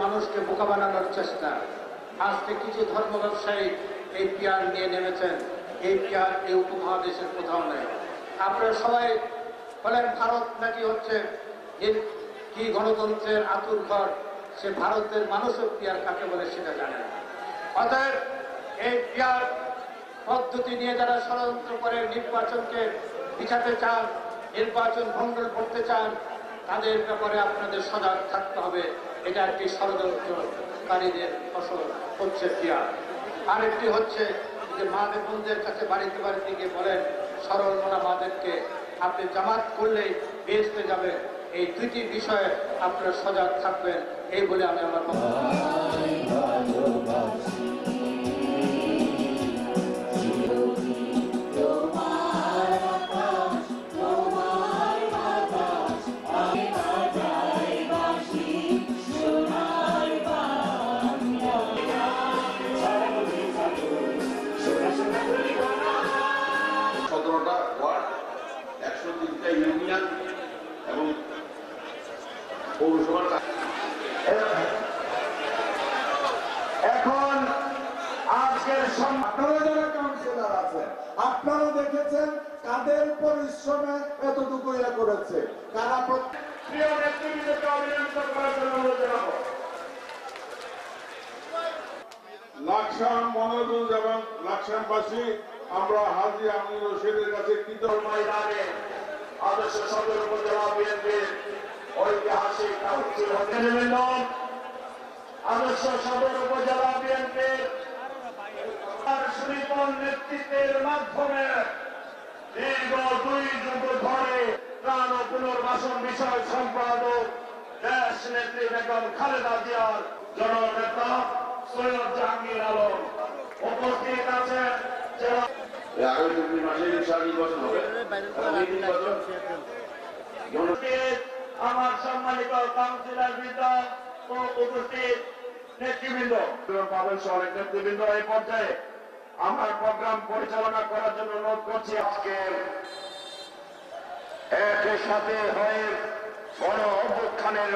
মানুষকে বোকা বানানোর চেষ্টা। আজকে কিছু ধর্ম ব্যবসায়ী এই পিয়ার নিয়ে নেমেছেন। এই পিয়ার এই উপমহাদেশের কোথাও নেই। আপনারা সবাই বলেন ভারত নাকি হচ্ছে কি গণতন্ত্রের আতুর ঘর, সে ভারতের মানুষও পিয়ার কাকে বলে সেটা জানে না। অতএব এই পিয়ার পদ্ধতি নিয়ে যারা ষড়যন্ত্র করে নির্বাচনকে পিছাতে চান, নির্বাচন ভণ্ডুল করতে চান, তাদের ব্যাপারে আপনাদের সজাগ থাকতে হবে। এটা একটি ষড়যন্ত্রকারীদের ফসল হচ্ছে পিয়ার। আরেকটি হচ্ছে যে মাদের বোনদের কাছে বাড়িতে বাড়িতে গিয়ে বলেন সরল মনা মাদেরকে আপনি জামাত করলেই বেহেশতে যাবে। এই দুইটি বিষয়ে আপনারা সজাগ থাকবেন, এই বলে আমি আমার ইউনিয়ন এবং পৌরসভার এখন আজকের আপনারা যারা কাউন্সিলর আছেন আপনারা দেখেছেন কাদের পরিশ্রমে এতটুকু করেছে, কারা প্রিয় নেতৃবৃন্দকে অভিনন্দন করার জন্য অনুরোধ জানাবো। লাকসাম মনোরঞ্জন এবং লাকসামবাসী আমরা হাজী আমির রশিদের কাছে ময়দানে আদর্শ সদর উপজেলা বিএনপির ঐতিহাসিক কাউন্সিল হতে আদর্শ সদর উপজেলা বিএনপির সুনিপুণ নেতৃত্বের মাধ্যমে দীর্ঘ 2 যুগ ধরে প্রাণ ও পুনর্বাসন বিষয় সম্পাদক দেশ নেত্রী বেগম খালেদা জিয়ার জননেতা সৈয়দ জাহাঙ্গীর আলম উপস্থিত আছেন। আগামী 2 মাসে নির্বাচন হবে। আমার সম্মানিত কাউন্সিলর বৃন্দ ও উপস্থিত নেতৃবৃন্দ পাবেন সহ অনেক নেতৃবৃন্দ এই পর্যায়ে আমার প্রোগ্রাম পরিচালনা করার জন্য অনুরোধ করছি। আজকে একই সাথে হয়ে গণ অভ্যুত্থানের